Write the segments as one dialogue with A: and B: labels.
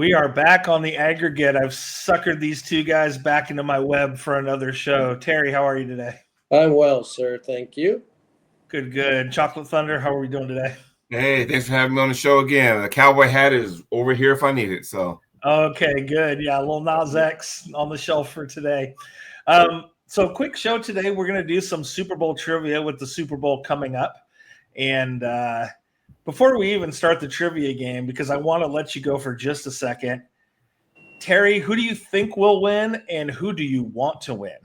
A: We are back on the aggregate. I've suckered these two guys back into my web for another show. Terry, how are you today?
B: I'm well, sir. Thank you.
A: Good, good. Chocolate Thunder, how are we doing today?
C: Hey, thanks for having me on the show again. The cowboy hat is over here if I need it. So
A: okay, good. Yeah, a little Nas X on the shelf for today. So quick show today. We're going to do some Super Bowl trivia with the Super Bowl coming up. And before we even start the trivia game, because I want to let you go for just a second, Terry, who do you think will win and who do you want to win?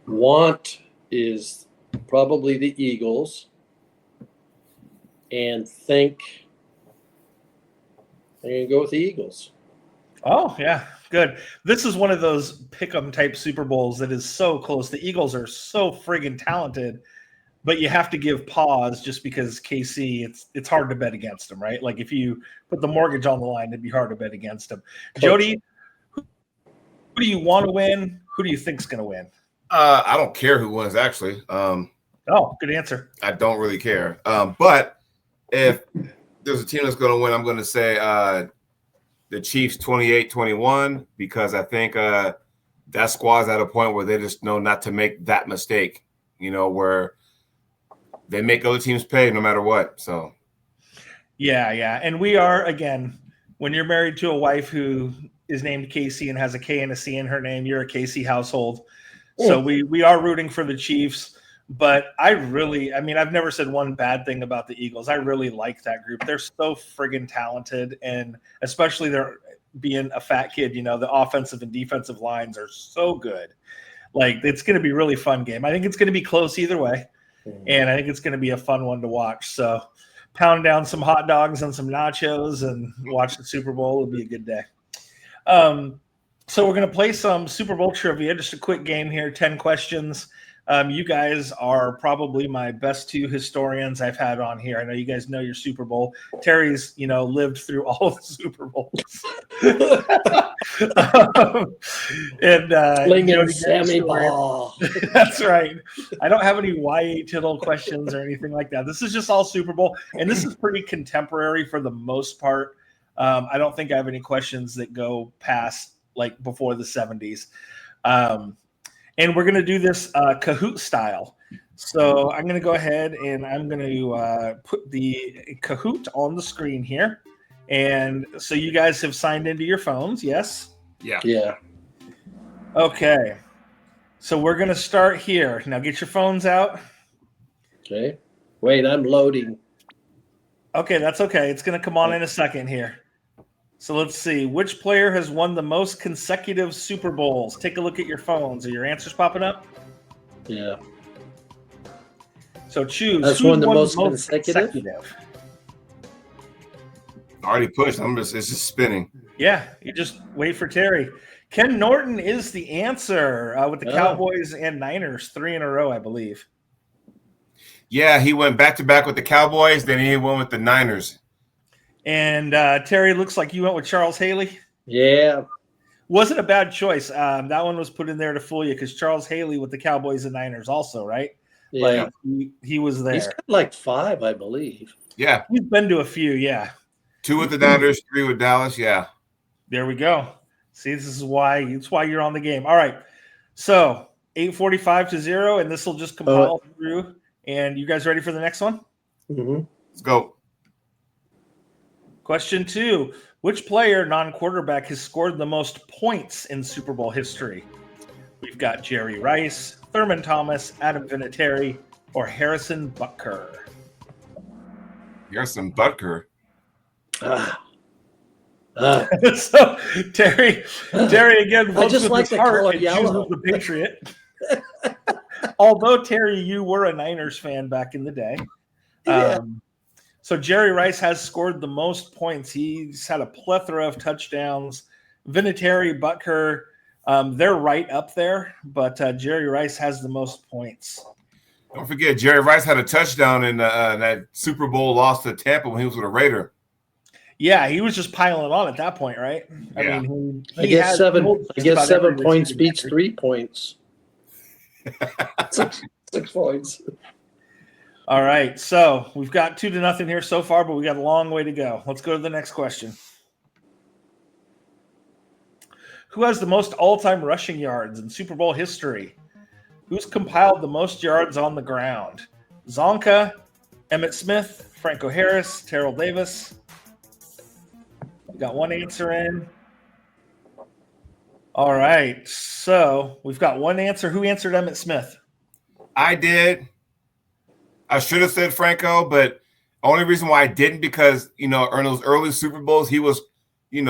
B: Want is probably the Eagles. And think I'm going to go with the Eagles.
A: Oh, yeah, good. This is one of those pick-em type Super Bowls that is so close. The Eagles are so friggin' talented, but you have to give pause just because KC, it's hard to bet against them, right? Like if you put the mortgage on the line, it'd be hard to bet against them. Jody, who do you want to win? Who do you think's going to win?
C: I don't care who wins, actually.
A: Oh, good answer.
C: I don't really care. But if there's a team that's going to win, I'm going to say the Chiefs 28-21 because I think that squad's at a point where they just know not to make that mistake, where they make other teams pay no matter what. So,
A: yeah. And we are, again, when you're married to a wife who is named Casey and has a K and a C in her name, you're a Casey household. So we are rooting for the Chiefs. But I've never said one bad thing about the Eagles. I really like that group. They're so friggin' talented, and especially they're being a fat kid, the offensive and defensive lines are so good. Like, it's going to be a really fun game. I think it's going to be close either way, and I think it's going to be a fun one to watch. So pound down some hot dogs and some nachos and watch the Super Bowl. It'll be a good day. So we're going to play some Super Bowl trivia, just a quick game here, 10 questions. You guys are probably my best two historians I've had on here. I know you guys know your Super Bowl. Terry's, lived through all the Super Bowls.
B: Flinging Sammy ball.
A: That's right. I don't have any Y.A. Tittle questions or anything like that. This is just all Super Bowl, and this is pretty contemporary for the most part. I don't think I have any questions that go past like before the 70s. And we're going to do this Kahoot style. So I'm going to go ahead and I'm going to put the Kahoot on the screen here. And so you guys have signed into your phones, yes?
B: Yeah.
A: Okay. So we're going to start here. Now get your phones out.
B: Okay. Wait, I'm loading.
A: Okay, that's okay. It's going to come on in a second here. So let's see. Which player has won the most consecutive Super Bowls? Take a look at your phones. Are your answers popping up?
B: Yeah.
A: So choose.
B: That's
A: who
B: won the
A: won
B: most consecutive?
C: I already pushed. It's just spinning.
A: Yeah, you just wait for Terry. Ken Norton is the answer with the Cowboys and Niners, 3 in a row, I believe.
C: Yeah, he went back-to-back with the Cowboys, then he went with the Niners.
A: And Terry, looks like you went with Charles Haley.
B: Yeah.
A: Wasn't a bad choice. That one was put in there to fool you because Charles Haley with the Cowboys and Niners also, right?
B: Yeah.
A: Like he was there.
B: He's got like 5, I believe.
C: Yeah.
A: He's been to a few, yeah.
C: 2 with the Niners, 3 with Dallas, yeah.
A: There we go. See, it's why you're on the game. All right. So 8:45-0, and this will just compile through. And you guys ready for the next one?
B: Mm-hmm.
C: Let's go.
A: Question 2. Which player, non-quarterback, has scored the most points in Super Bowl history? We've got Jerry Rice, Thurman Thomas, Adam Vinatieri, or Harrison Butker.
C: Harrison Butker.
A: So Terry again.
B: I just like the color yellow.
A: The Patriot. Although Terry, you were a Niners fan back in the day.
B: Yeah.
A: So Jerry Rice has scored the most points. He's had a plethora of touchdowns. Vinatieri, Butker, they're right up there, but Jerry Rice has the most points.
C: Don't forget, Jerry Rice had a touchdown in that Super Bowl loss to Tampa when he was with a Raider.
A: Yeah, he was just piling on at that point, right?
C: Yeah.
A: I mean,
B: I guess 7 points beats 3 points. 6 points.
A: All right, so we've got 2-0 here so far, but we got a long way to go. Let's go to the next question. Who has the most all-time rushing yards in Super Bowl history? Who's compiled the most yards on the ground? Zonka, Emmitt Smith, Franco Harris, Terrell Davis. We got one answer in. All right, so we've got one answer. Who answered Emmitt Smith?
C: I did. I should have said Franco, but only reason why I didn't because, in those early Super Bowls, he was,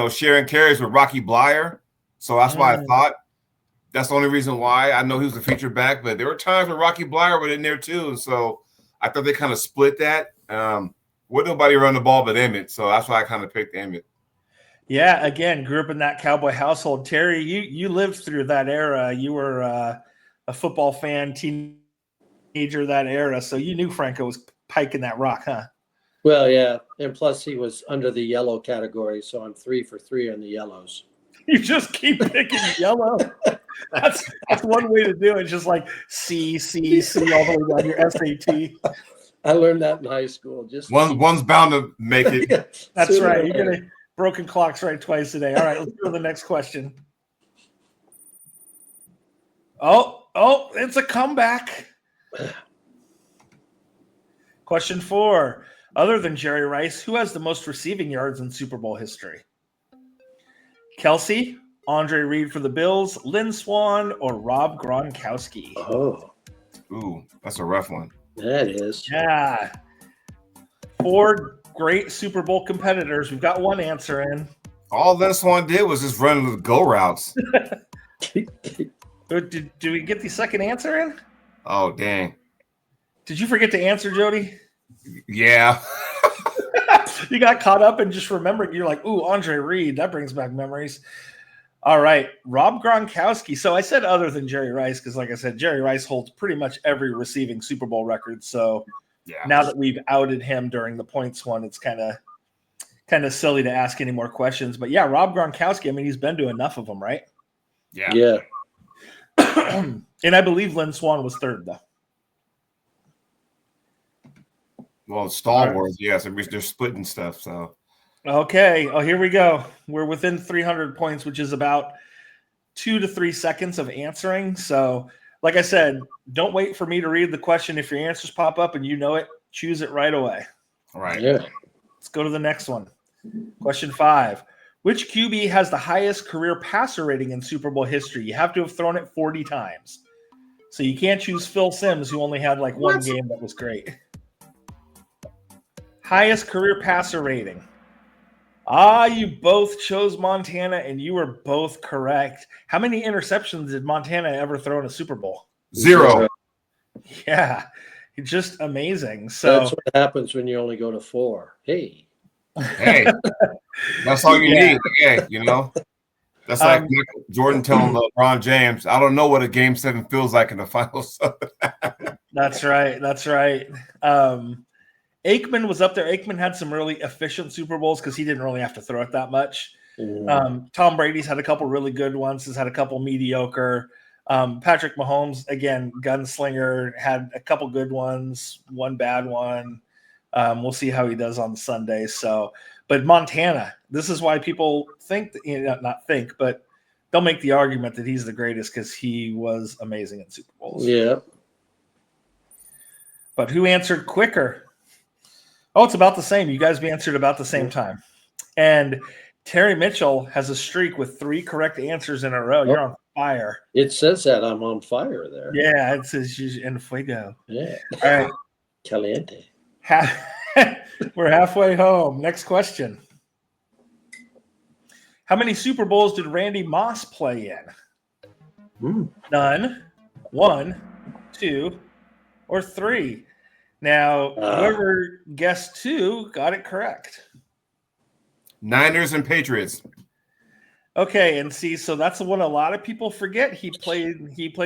C: sharing carries with Rocky Blyer. So that's why I thought. That's the only reason why. I know he was a feature back, but there were times when Rocky Blyer was in there too. So I thought they kind of split that. With nobody run the ball but Emmitt. So that's why I kind of picked Emmitt.
A: Yeah, again, grew up in that Cowboy household. Terry, you lived through that era. You were a football fan, teenager that era, so you knew Franco was piking that rock, huh?
B: Well, yeah, and plus he was under the yellow category, so I'm 3 for 3 on the yellows.
A: You just keep picking yellow. That's one way to do it. Just like C all the way down your SAT.
B: I learned that in high school. Just
C: one's bound to make it.
A: That's right. You're gonna broken clocks right twice a day. All right, let's go to the next question. Oh, it's a comeback. Question 4. Other than Jerry Rice, who has the most receiving yards in Super Bowl history? Kelsey, Andre Reed for the Bills, Lynn Swann, or Rob Gronkowski?
B: Oh.
C: Ooh, that's a rough one.
B: That is.
A: Yeah. 4 great Super Bowl competitors. We've got one answer in.
C: All Lynn Swann did was just run the go routes.
A: Did we get the second answer in?
C: Oh, dang.
A: Did you forget to answer, Jody?
C: Yeah.
A: You got caught up and just remembered. You're like, ooh, Andre Reed. That brings back memories. All right. Rob Gronkowski. So I said other than Jerry Rice because, like I said, Jerry Rice holds pretty much every receiving Super Bowl record. So now that we've outed him during the points one, it's kind of silly to ask any more questions. But, yeah, Rob Gronkowski, I mean, he's been to enough of them, right?
B: Yeah.
A: And I believe Lynn Swann was third, though.
C: Well, Star Wars, yes. They're splitting stuff, so.
A: Okay. Oh, here we go. We're within 300 points, which is about 2 to 3 seconds of answering. So, like I said, don't wait for me to read the question. If your answers pop up and you know it, choose it right away.
C: All right.
B: Yeah.
A: Let's go to the next one. Question 5. Which QB has the highest career passer rating in Super Bowl history? You have to have thrown it 40 times. So you can't choose Phil Simms, who only had like one game that was great. Highest career passer rating. You both chose Montana, and you were both correct. How many interceptions did Montana ever throw in a Super Bowl?
C: 0.
A: Yeah, just amazing. So
B: that's what happens when you only go to 4. Hey,
C: that's all you need. Hey, that's like Jordan telling LeBron James, I don't know what a Game 7 feels like in the finals.
A: That's right. Aikman was up there. Aikman had some really efficient Super Bowls because he didn't really have to throw it that much. Tom Brady's had a couple really good ones. Has had a couple mediocre. Patrick Mahomes, again, gunslinger, had a couple good ones, one bad one. We'll see how he does on Sunday. So, but Montana, this is why people think, not think, but they'll make the argument that he's the greatest because he was amazing in Super Bowls.
B: Yeah.
A: But who answered quicker? Oh, it's about the same. You guys answered about the same time. And Terry Mitchell has a streak with 3 correct answers in a row. You're on fire.
B: It says that I'm on fire there.
A: Yeah, it says en fuego.
B: Yeah.
A: All right.
B: Caliente.
A: We're halfway home. Next question. How many Super Bowls did Randy Moss play in? None, 1, 2, or 3. Now, whoever guessed 2 got it correct.
C: Niners and Patriots.
A: Okay, and see, so that's the one a lot of people forget. He played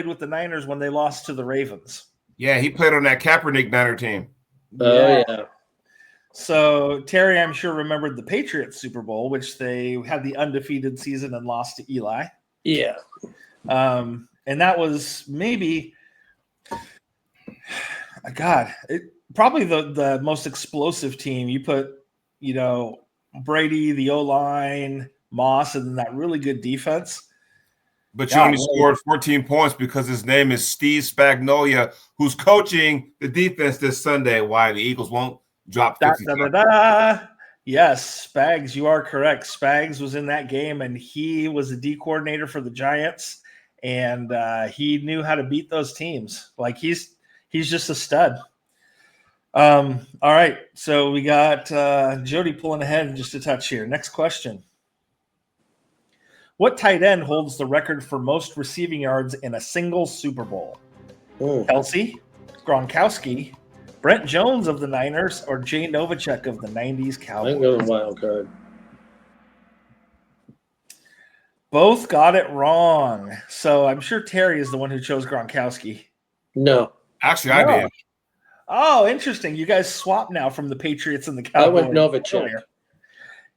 A: with the Niners when they lost to the Ravens.
C: Yeah, he played on that Kaepernick Niner team.
B: Oh, yeah.
A: So Terry, I'm sure, remembered the Patriots Super Bowl, which they had the undefeated season and lost to Eli.
B: Yeah.
A: And that was maybe, probably the most explosive team. You put, Brady, the O-line, Moss, and then that really good defense.
C: But you only scored 14 points because his name is Steve Spagnuolo, who's coaching the defense this Sunday. Why the Eagles won't drop 50.
A: Yes, Spags, you are correct. Spags was in that game, and he was the D coordinator for the Giants, and he knew how to beat those teams. Like he's just a stud. All right, so we got Jody pulling ahead just a touch here. Next question. What tight end holds the record for most receiving yards in a single Super Bowl? Kelsey, Gronkowski, Brent Jones of the Niners, or Jay Novacek of the 90s Cowboys?
B: I'm going wild card.
A: Both got it wrong. So I'm sure Terry is the one who chose Gronkowski.
B: No.
C: Actually, I did.
A: Oh, interesting. You guys swap now from the Patriots and the Cowboys.
B: I went Novacek.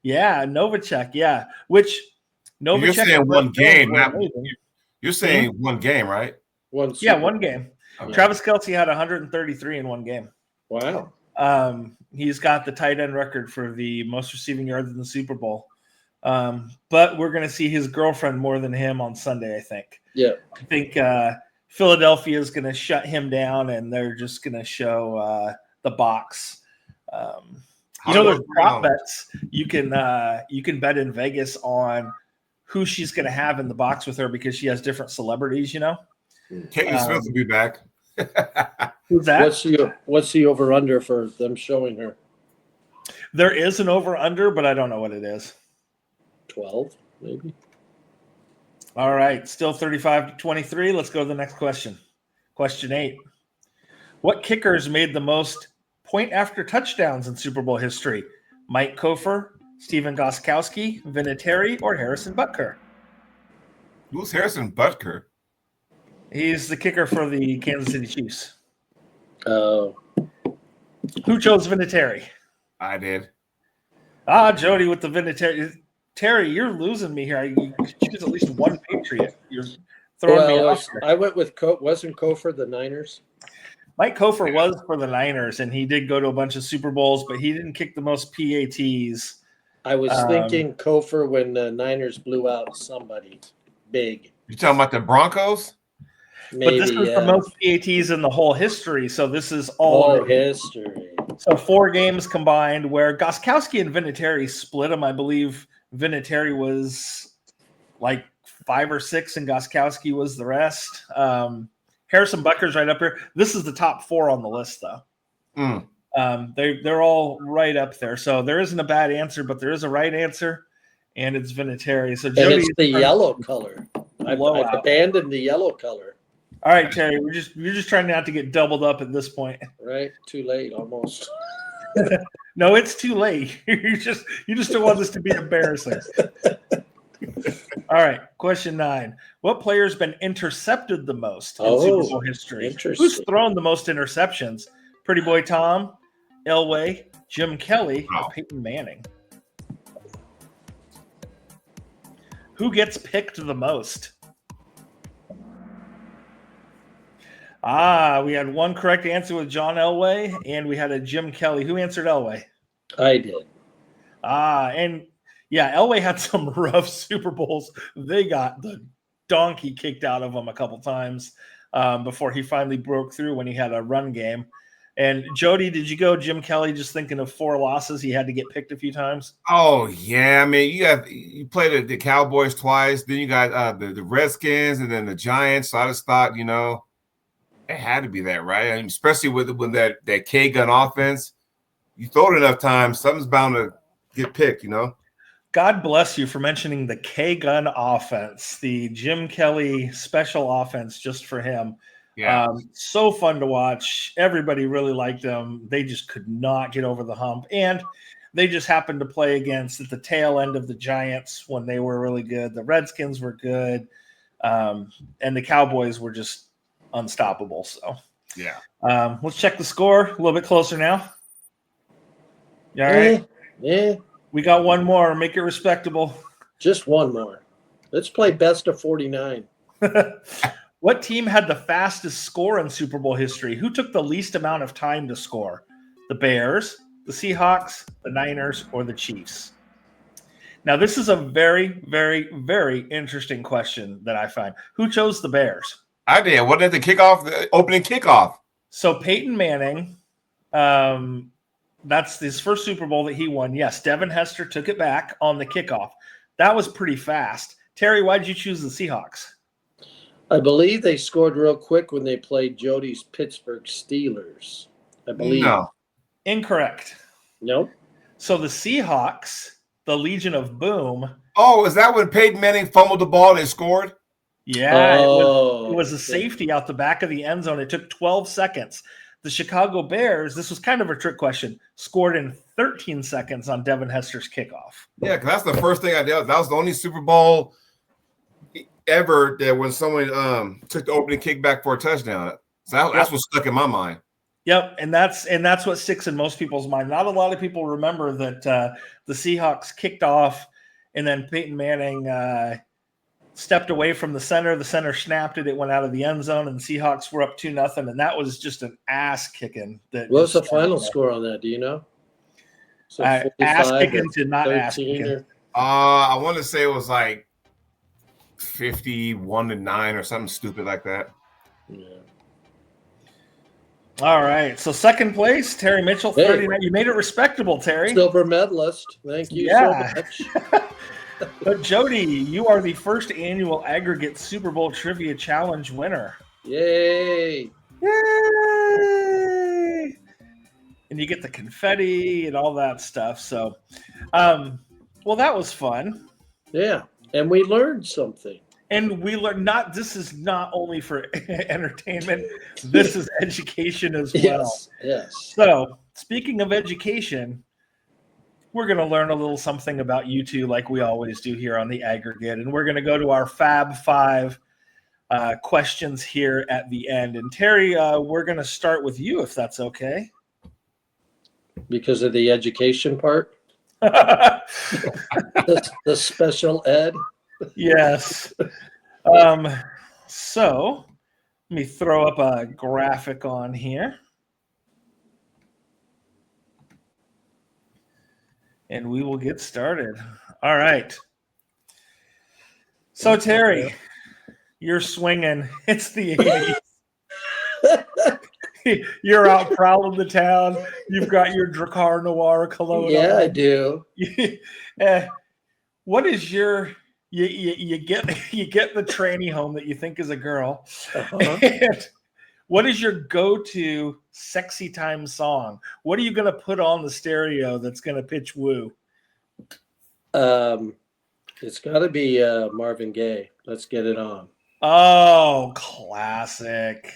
A: Yeah, Novacek. Yeah, which Novacek.
C: You're saying one game. You're saying one game, right?
B: One
A: game.
C: Okay.
A: Travis Kelce had 133 in one game.
B: Wow.
A: He's got the tight end record for the most receiving yards in the Super Bowl. But we're going to see his girlfriend more than him on Sunday, I think.
B: Yeah.
A: I think Philadelphia is going to shut him down, and they're just going to show the box. There's prop bets you can bet in Vegas on who she's going to have in the box with her because she has different celebrities.
C: Katie Smith will be back.
A: Who's that?
B: What's the over under for them showing her?
A: There is an over under, but I don't know what it is.
B: 12, maybe.
A: All right, still 35-23. Let's go to the next question. Question 8. What kickers made the most point after touchdowns in Super Bowl history? Mike Kofer, Steven Gostkowski, Vinatieri, or Harrison Butker?
C: Who's Harrison Butker?
A: He's the kicker for the Kansas City Chiefs.
B: Oh.
A: Who chose Vinatieri?
C: I did.
A: Jody with the Vinatieri. Terry, you're losing me here. You choose at least one Patriot. You're throwing me off here.
B: I went with wasn't Kofer the Niners?
A: Mike Kofer was for the Niners, and he did go to a bunch of Super Bowls, but he didn't kick the most PATs.
B: I was thinking Kofer when the Niners blew out somebody big.
C: You talking about the Broncos?
B: Maybe,
A: but this is the most PATs in the whole history, so this is all
B: history.
A: So 4 games combined where Gostkowski and Vinatieri split them. I believe Vinatieri was like 5 or 6, and Gostkowski was the rest. Harrison Butker's right up here. This is the top 4 on the list, though. They're all right up there. So there isn't a bad answer, but there is a right answer, and it's Vinatieri. So Jody,
B: it's the yellow color. I've abandoned the yellow color.
A: All right, Terry, you're just trying not to get doubled up at this point.
B: Right? Too late, almost.
A: No, it's too late. you just don't want this to be embarrassing. All right, question 9. What player's been intercepted the most in Super Bowl history? Who's thrown the most interceptions? Pretty Boy Tom, Elway, Jim Kelly, or Peyton Manning? Who gets picked the most? We had one correct answer with John Elway, and we had a Jim Kelly. Who answered Elway?
B: I did.
A: And yeah, Elway had some rough Super Bowls. They got the donkey kicked out of them a couple times before he finally broke through when he had a run game. And Jody, did you go Jim Kelly just thinking of 4 losses? He had to get picked a few times.
C: Oh yeah, I mean you played the Cowboys twice, then you got the Redskins, and then the Giants. So I just thought, it had to be that, right? I mean, especially when that K gun offense, you throw it enough times, something's bound to get picked,
A: God bless you for mentioning the K gun offense, the Jim Kelly special offense just for him.
C: Yeah.
A: So fun to watch. Everybody really liked them. They just could not get over the hump. And they just happened to play against at the tail end of the Giants when they were really good. The Redskins were good. And the Cowboys were just unstoppable. So,
C: yeah.
A: Let's check the score a little bit closer now. You all right?
B: Yeah.
A: We got one more. Make it respectable.
B: Just one more. Let's play best of 49.
A: What team had the fastest score in Super Bowl history? Who took the least amount of time to score? The Bears, the Seahawks, the Niners, or the Chiefs? Now, this is a very, very, very interesting question that I find. Who chose the Bears?
C: I did. What did the kickoff? The opening kickoff.
A: So Peyton Manning, that's his first Super Bowl that he won. Yes, Devin Hester took it back on the kickoff. That was pretty fast. Terry, why did you choose the Seahawks?
B: I believe they scored real quick when they played Jody's Pittsburgh Steelers. I believe.
C: No.
A: Incorrect.
B: Nope.
A: So the Seahawks, the Legion of Boom.
C: Oh, is that when Peyton Manning fumbled the ball and they scored?
A: Yeah,
B: Oh,
A: it was a safety out the back of the end zone. It took 12 seconds. The Chicago Bears, this was kind of a trick question, scored in 13 seconds on Devin Hester's kickoff.
C: Yeah, because that's the first thing I did. That was the only Super Bowl ever that when someone took the opening kickback for a touchdown. So that's what stuck in my mind.
A: Yep, and that's what sticks in most people's mind. Not a lot of people remember that the Seahawks kicked off, and then Peyton Manning stepped away from the center. The center snapped it. It went out of the end zone, and the Seahawks were up 2-0, and that was just an ass kicking.
B: What was the final score on that? Do you know? So
A: ass kicking to not ass kicking.
C: I want to say it was like 51-9 or something stupid like that.
B: Yeah.
A: All right. So second place, Terry Mitchell, 39. You made it respectable, Terry.
B: Silver medalist. Thank you so much.
A: But Jody, you are the first annual aggregate Super Bowl Trivia Challenge winner.
B: Yay.
A: Yay! And you get the confetti and all that stuff. So, well, that was fun.
B: Yeah. And we learned something.
A: And we learned this is not only for entertainment, this is education as well.
B: Yes.
A: So, speaking of education, we're going to learn a little something about you two like we always do here on the aggregate. And we're going to go to our Fab Five questions here at the end. And Terry, we're going to start with you, if that's okay.
B: Because of the education part? the special ed?
A: Yes. So let me throw up a graphic on here. And we will get started. All right. So, Terry, you're swinging. It's the 80s. You're out prowling the town. You've got your Dracar Noir cologne.
B: Yeah, I do.
A: What is your you get the tranny home that you think is a girl?
B: Uh-huh.
A: And what is your go-to sexy time song? What are you going to put on the stereo that's going to pitch woo?
B: It's got to be Marvin Gaye. Let's get it on.
A: Oh, classic.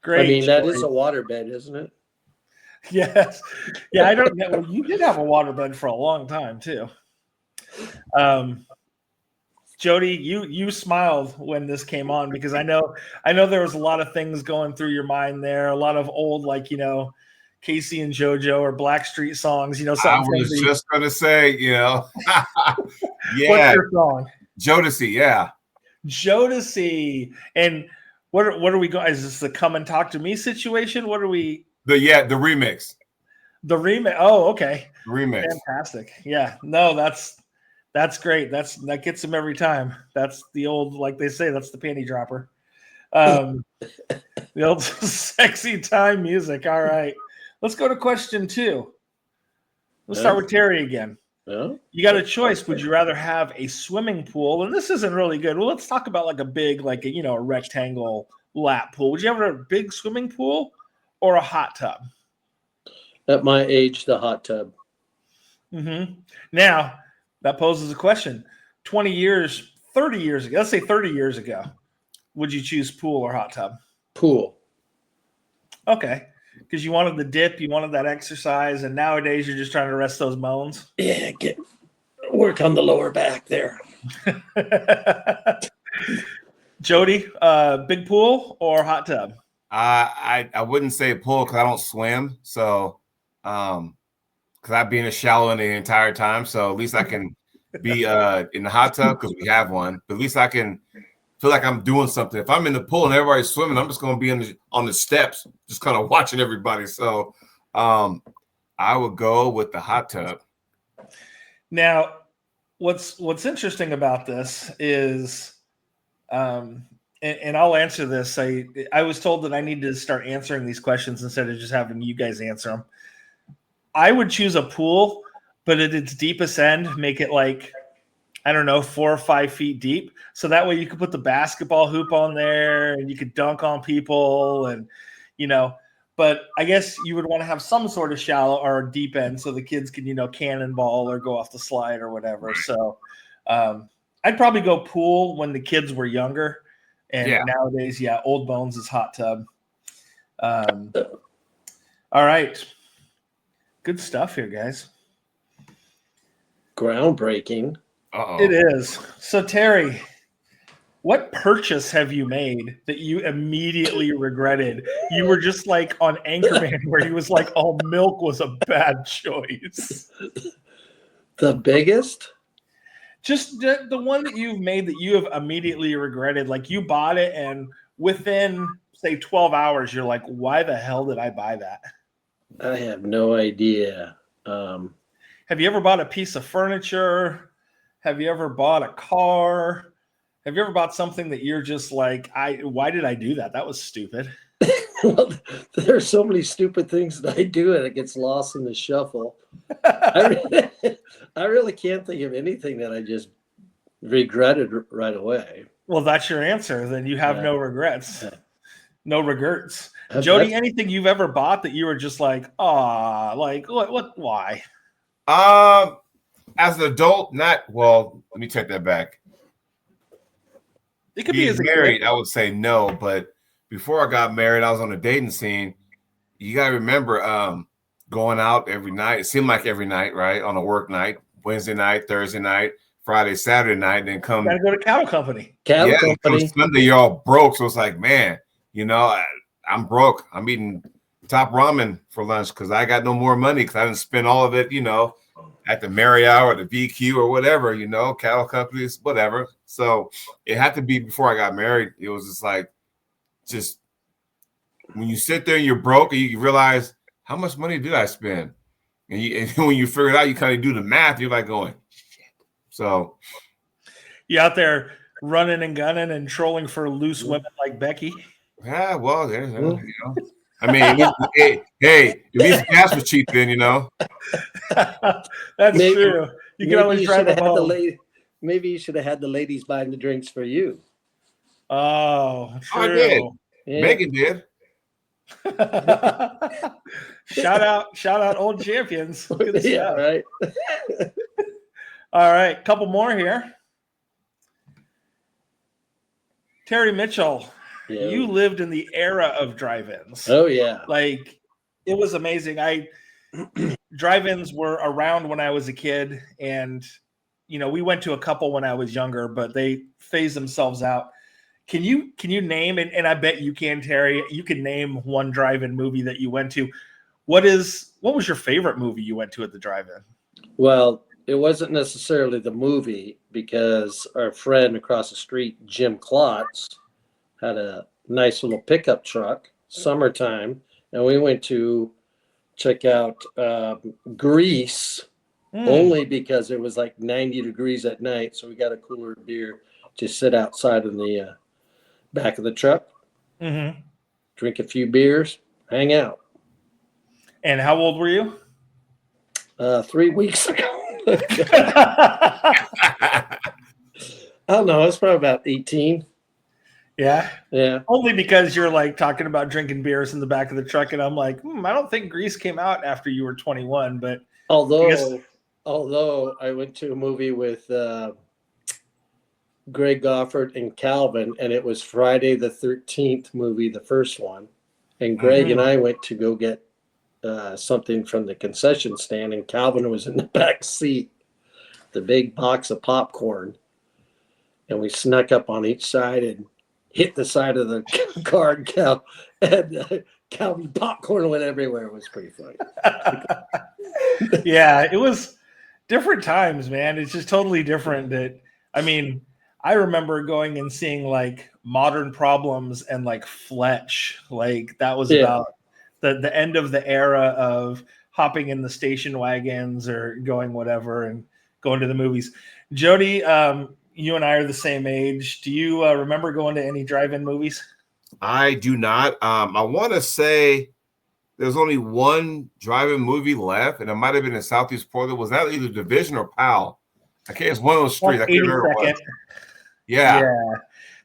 A: Great.
B: I mean, that
A: choice.
B: is a waterbed, isn't it?
A: Yes. Yeah, I don't know. Well, you did have a waterbed for a long time, too. Jody, you smiled when this came on because I know there was a lot of things going through your mind there, a lot of old, Casey and JoJo or Blackstreet songs, something.
C: I was just going to say, Yeah.
A: What's your song?
C: Jodeci, yeah.
A: Jodeci. And what are we going? Is this the Come and Talk to Me situation? What are we?
C: The remix.
A: The remix. Oh, okay.
C: Remix.
A: Fantastic. Yeah. No, that's great. That gets them every time. That's the old, like they say, that's the panty dropper. The old sexy time music. All right. Let's go to question 2. Let's start with Terry again.
B: Yeah.
A: You got a choice. Would you rather have a swimming pool? And this isn't really good. Well, let's talk about a big, a rectangle lap pool. Would you have a big swimming pool or a hot tub?
B: At my age, the hot tub.
A: Mm-hmm. Now, that poses a question. 20 years, 30 years ago, let's say 30 years ago, would you choose pool or hot tub?
B: Pool.
A: Okay. Because you wanted the dip, you wanted that exercise, and nowadays you're just trying to rest those bones.
B: Yeah, work on the lower back there.
A: Jody, big pool or hot tub?
C: I wouldn't say pool because I don't swim. So, because I'd be in the shallow the entire time. So at least I can be in the hot tub because we have one. But at least I can feel like I'm doing something. If I'm in the pool and everybody's swimming, I'm just going to be on the steps, just kind of watching everybody. So I would go with the hot tub.
A: Now, what's interesting about this is, and I'll answer this. I was told that I need to start answering these questions instead of just having you guys answer them. I would choose a pool, but at its deepest end, make it like, I don't know, 4 or 5 feet deep. So that way you could put the basketball hoop on there and you could dunk on people and, but I guess you would want to have some sort of shallow or deep end so the kids can, cannonball or go off the slide or whatever. So I'd probably go pool when the kids were younger. And nowadays, Old Bones is hot tub. All right. Good stuff here, guys.
B: Groundbreaking.
C: Uh-oh.
A: It is. So, Terry, what purchase have you made that you immediately regretted? You were just like on Anchorman where he was like, oh, milk was a bad choice.
B: The biggest?
A: Just the one that you've made that you have immediately regretted. Like you bought it and within, say, 12 hours, you're like, why the hell did I buy that?
B: I have no idea.
A: Have you ever bought a piece of furniture? Have you ever bought a car? Have you ever bought something that you're just like, why did I do that? That was stupid.
B: Well, there's so many stupid things that I do and it gets lost in the shuffle. I really can't think of anything that I just regretted right away.
A: Well, that's your answer. Then you have no regrets. No regrets.
B: That's,
A: Jody, anything you've ever bought that you were just like, like what, why?
C: As an adult, let me take that back.
A: It could be as a
C: married,
A: kid.
C: I would say no, but before I got married, I was on a dating scene. You gotta remember going out every night. It seemed like every night, right? On a work night, Wednesday night, Thursday night, Friday, Saturday night, and then come
A: Gotta go to Cattle Company.
B: Cattle Company.
C: Sunday, you're all broke. So it's like, man, I'm broke. I'm eating top ramen for lunch because I got no more money because I didn't spend all of it, at the Marriott or the BQ or whatever, cattle companies, whatever. So it had to be before I got married. It was just like, when you sit there and you're broke and you realize how much money did I spend? And when you figure it out, you kind of do the math. You're like going, shit. So
A: You out there running and gunning and trolling for loose women like Becky.
C: Yeah, well, there's I mean, hey, at least gas was cheap then,
A: That's true. You can always drive them home.
B: Maybe you should have had the ladies buying the drinks for you.
A: Oh, true.
C: I did.
B: Yeah.
C: Megan did.
A: Shout out old champions. Good stuff.
B: Right.
A: All right, couple more here. Terry Mitchell.
B: Yeah.
A: You lived in the era of drive-ins.
B: Oh yeah.
A: Like it was amazing. Drive-ins were around when I was a kid and we went to a couple when I was younger, but they phased themselves out. Can you name and I bet you can, Terry, you can name one drive-in movie that you went to. What was your favorite movie you went to at the drive-in?
B: Well, it wasn't necessarily the movie because our friend across the street, Jim Klotz, had a nice little pickup truck, summertime, and we went to check out Grease only because it was like 90 degrees at night. So we got a cooler beer to sit outside in the back of the truck, drink a few beers, hang out.
A: And how old were you?
B: 3 weeks ago. I don't know. It's probably about 18.
A: Yeah.
B: Yeah.
A: Only because you're like talking about drinking beers in the back of the truck, and I'm like, I don't think Grease came out after you were 21. But
B: although I went to a movie with Greg Goffert and Calvin, and it was Friday the 13th movie, the first one, and Greg and I went to go get something from the concession stand, and Calvin was in the back seat, the big box of popcorn, and we snuck up on each side and hit the side of the car, and Calvin popcorn went everywhere. It was pretty funny.
A: Yeah, it was different times, man. It's just totally different. I remember going and seeing like Modern Problems and like Fletch. Like that was about the end of the era of hopping in the station wagons or going whatever and going to the movies. Jody, you and I are the same age. Do you remember going to any drive-in movies?
C: I do not. I want to say there's only one drive-in movie left, and it might have been in Southeast Portland. Was that either Division or Powell? I can't. It's one of those streets. I can't remember what it was. Yeah.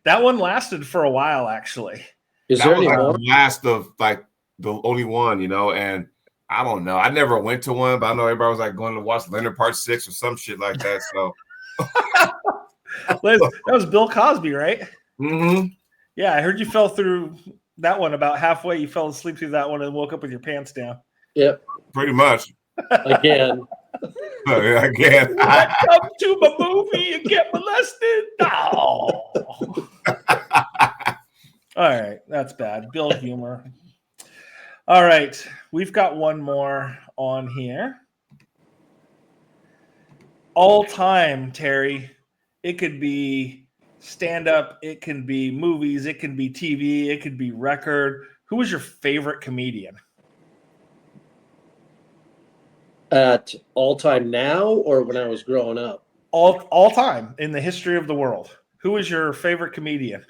A: That one lasted for a while, actually.
B: Is
C: that
B: there
C: was
B: any
C: like
B: more?
C: the last of like the only one, and I don't know. I never went to one, but I know everybody was like going to watch Leonard Part 6 or some shit like that. So
A: Liz, that was Bill Cosby, right?
C: mm-hmm.
A: Yeah, I heard you fell through that one about halfway. You fell asleep through that one and woke up with your pants down.
B: Yep.
C: Pretty much.
B: Again.
C: Again.
A: I come to my movie and get molested. Oh. All right, that's bad. Bill humor. All right, we've got one more on here. All time, Terry. It could be stand-up, it can be movies, it can be TV, it could be record. Who was your favorite comedian?
B: At all time now or when I was growing up?
A: All time in the history of the world. Who was your favorite comedian?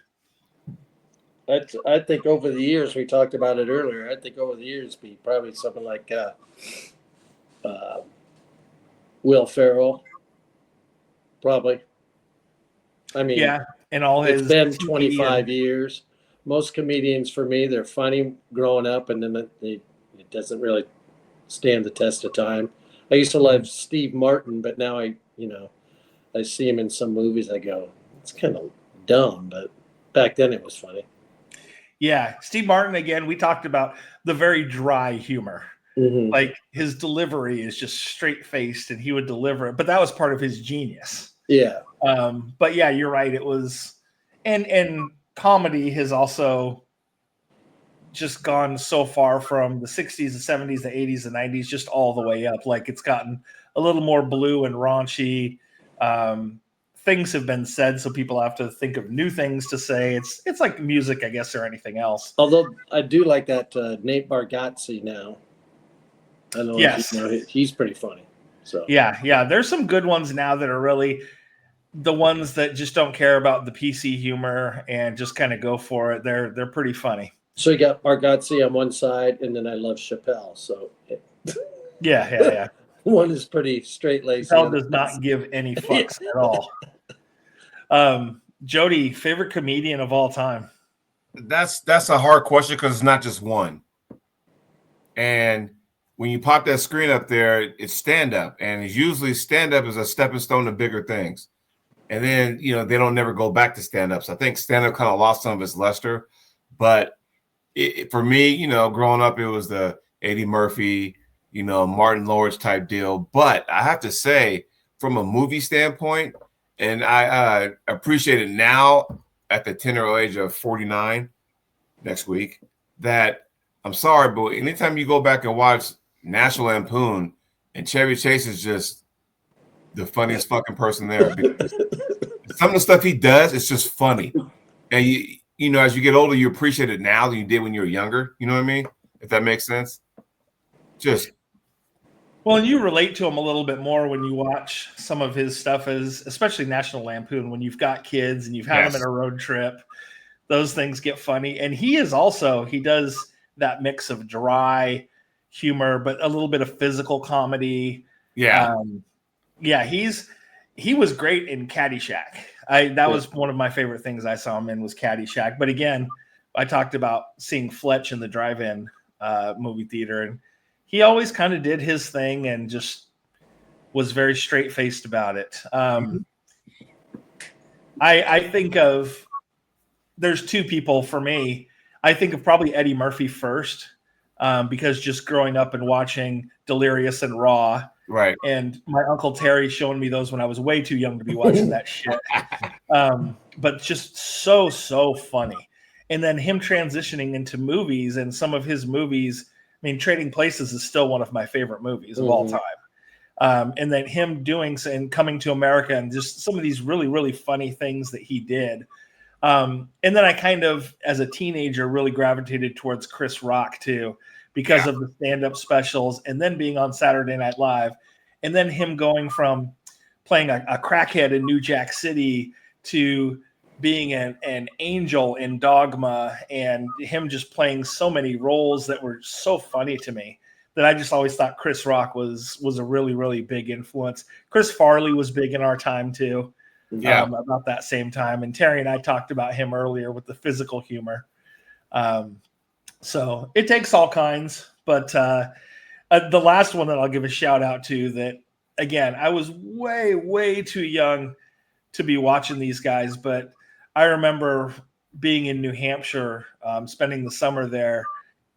B: I think over the years, we talked about it earlier, I think over the years be probably something like Will Ferrell. Probably. I mean,
A: Yeah, and all his.
B: It's been 25 years. Most comedians, for me, they're funny growing up, and then it doesn't really stand the test of time. I used to love Steve Martin, but now I see him in some movies. I go, it's kind of dumb, but back then it was funny.
A: Yeah, Steve Martin, again, we talked about the very dry humor.
B: Mm-hmm.
A: Like his delivery is just straight faced and he would deliver it, but that was part of his genius.
B: Yeah.
A: But yeah, you're right. It was, and comedy has also just gone so far from the 60s, the 70s, the 80s, the 90s, just all the way up. Like it's gotten a little more blue and raunchy. Things have been said, so people have to think of new things to say. It's like music, I guess, or anything else.
B: Although I do like that Nate Bargatze now. I don't know.
A: Yes,
B: he's pretty funny. So
A: yeah. There's some good ones now that are really the ones that just don't care about the PC humor and just kind of go for it. They're pretty funny.
B: So you got Bargatze on one side, and then I love Chappelle. So
A: yeah.
B: One is pretty straight-laced.
A: Chappelle does not give any fucks at all. Jody, favorite comedian of all time?
C: That's a hard question because it's not just one. And when you pop that screen up there, it's stand-up. And it's usually stand-up is a stepping stone to bigger things. And then, they don't never go back to stand-up. So I think stand-up kind of lost some of its luster. But for me, growing up, it was the Eddie Murphy, Martin Lawrence type deal. But I have to say, from a movie standpoint, and I appreciate it now at the tender age of 49 next week, that I'm sorry, but anytime you go back and watch National Lampoon and Chevy Chase is just the funniest fucking person there. Some of the stuff he does is just funny. And, as you get older, you appreciate it now than you did when you were younger. You know what I mean? If that makes sense.
A: Well, and you relate to him a little bit more when you watch some of his stuff, especially National Lampoon, when you've got kids and you've had them in a road trip. Those things get funny. And he does that mix of dry humor, but a little bit of physical comedy.
C: Yeah.
A: He was great in Caddyshack. That was one of my favorite things I saw him in was Caddyshack. But again, I talked about seeing Fletch in the drive-in movie theater, and he always kind of did his thing and just was very straight-faced about it. I think there's two people for me. I think of probably Eddie Murphy first because just growing up and watching Delirious and Raw.
C: Right.
A: And my Uncle Terry showing me those when I was way too young to be watching that shit. But just so funny. And then him transitioning into movies and some of his movies. I mean, Trading Places is still one of my favorite movies of all time. And then him doing and Coming to America and just some of these really, really funny things that he did. And then I kind of, as a teenager, really gravitated towards Chris Rock too, because of the stand-up specials and then being on Saturday Night Live. And then him going from playing a crackhead in New Jack City to being an angel in Dogma, and him just playing so many roles that were so funny to me that I just always thought Chris Rock was a really, really big influence. Chris Farley was big in our time too.
C: Yeah.
A: About that same time. And Terry and I talked about him earlier with the physical humor. So it takes all kinds, but the last one that I'll give a shout out to that, again, I was way, way too young to be watching these guys, but I remember being in New Hampshire, spending the summer there,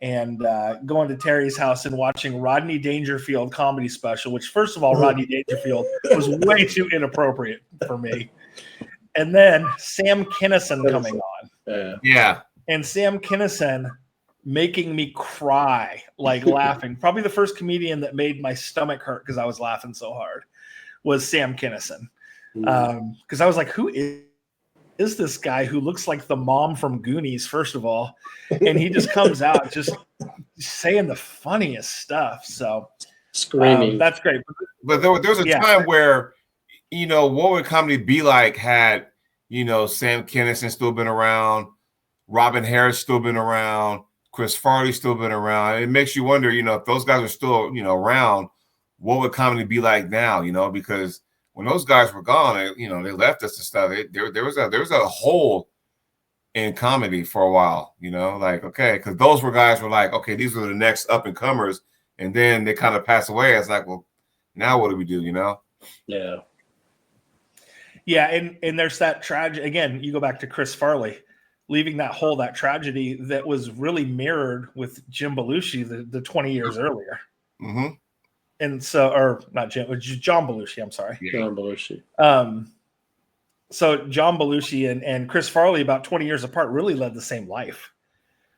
A: and going to Terry's house and watching Rodney Dangerfield comedy special, which, first of all, Rodney Dangerfield was way too inappropriate for me. And then Sam Kinison coming on.
C: Yeah.
A: And Sam Kinison making me cry, like laughing. Probably the first comedian that made my stomach hurt because I was laughing so hard was Sam Kinison. Because I was like, who is this guy who looks like the mom from Goonies, first of all? And he just comes out just saying the funniest stuff. So
B: screaming.
A: That's great.
C: But there was a time where, what would comedy be like had, Sam Kinison still been around, Robin Harris still been around, Chris Farley still been around. It makes you wonder, if those guys are still, around, what would comedy be like now, because when those guys were gone, they left us and stuff. There was a hole in comedy for a while, okay, because those were guys were like, okay, these are the next up and comers, and then they kind of pass away. It's like, well, now what do we do,
A: Yeah, and there's that tragedy again. You go back to Chris Farley leaving that hole, that tragedy that was really mirrored with Jim Belushi the 20 years earlier.
C: Mm-hmm.
A: And so, or not Jim, it was John Belushi. I'm sorry,
B: John Belushi.
A: So John Belushi and Chris Farley, about 20 years apart, really led the same life.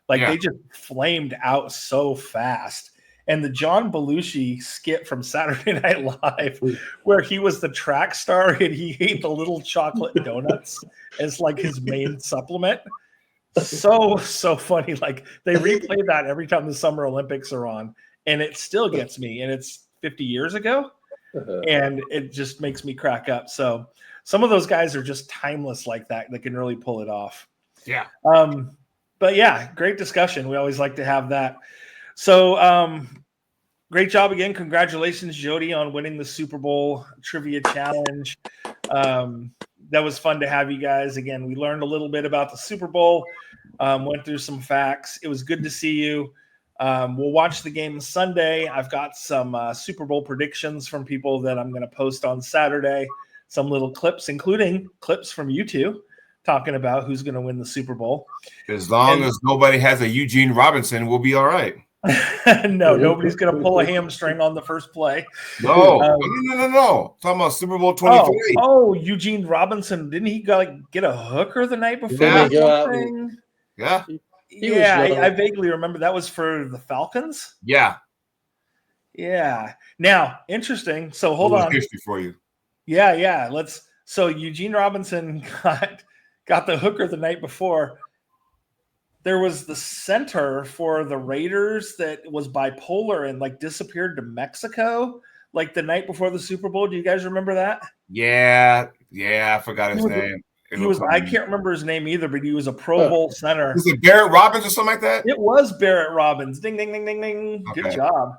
A: They just flamed out so fast. And the John Belushi skit from Saturday Night Live, where he was the track star and he ate the little chocolate donuts as like his main supplement. So funny. Like they replay that every time the Summer Olympics are on, and it still gets me. And it's 50 years ago, and it just makes me crack up. So some of those guys are just timeless like that. They can really pull it off.
C: Yeah.
A: But yeah, great discussion. We always like to have that. So great job again. Congratulations, Jody, on winning the Super Bowl Trivia Challenge. That was fun to have you guys. Again, we learned a little bit about the Super Bowl, went through some facts. It was good to see you. We'll watch the game Sunday. I've got some Super Bowl predictions from people that I'm going to post on Saturday. Some little clips, including clips from you two, talking about who's going to win the Super Bowl.
C: As long as nobody has a Eugene Robinson, we'll be all right.
A: No, nobody's going to pull a hamstring on the first play.
C: No. Talking about Super Bowl 23.
A: Oh, Eugene Robinson. Didn't he get a hooker the night before?
C: Yeah.
A: I vaguely remember that was for the Falcons.
C: Yeah.
A: Yeah. Now, interesting. So hold on.
C: History for you.
A: Yeah. So Eugene Robinson got the hooker the night before. There was the center for the Raiders that was bipolar and disappeared to Mexico the night before the Super Bowl. Do you guys remember that?
C: Yeah. I forgot his name.
A: I can't remember his name either, but he was a Pro Bowl center.
C: Was it Barrett Robbins or something like that?
A: It was Barrett Robbins. Ding, ding, ding, ding, ding. Okay. Good job.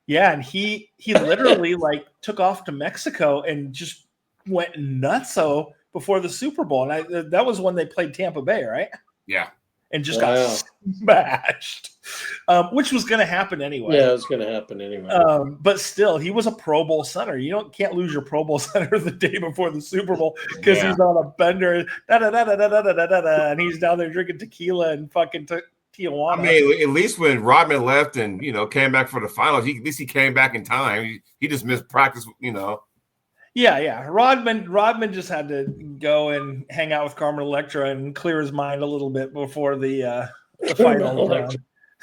A: Yeah, and he literally took off to Mexico and just went nutso before the Super Bowl. And that was when they played Tampa Bay, right?
C: Yeah.
A: And just got smashed, which was going to happen anyway.
B: Yeah, it was going to happen anyway.
A: But still, he was a Pro Bowl center. You can't lose your Pro Bowl center the day before the Super Bowl because he's on a bender, and he's down there drinking tequila and fucking Tijuana.
C: I mean, at least when Rodman left and came back for the finals, at least he came back in time. He just missed practice,
A: Yeah. Rodman just had to go and hang out with Carmen Electra and clear his mind a little bit before the final round.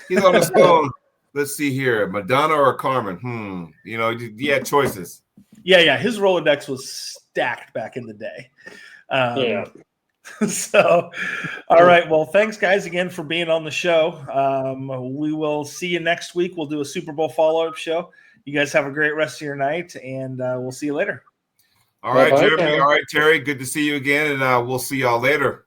C: He's on his phone. Let's see here, Madonna or Carmen. He had choices.
A: Yeah. His Rolodex was stacked back in the day. So, all right. Well, thanks, guys, again for being on the show. We will see you next week. We'll do a Super Bowl follow-up show. You guys have a great rest of your night, and we'll see you later.
C: All right,
B: Bye-bye
C: Jeremy.
B: now.
C: All right, Terry. Good to see you again, and we'll see y'all later.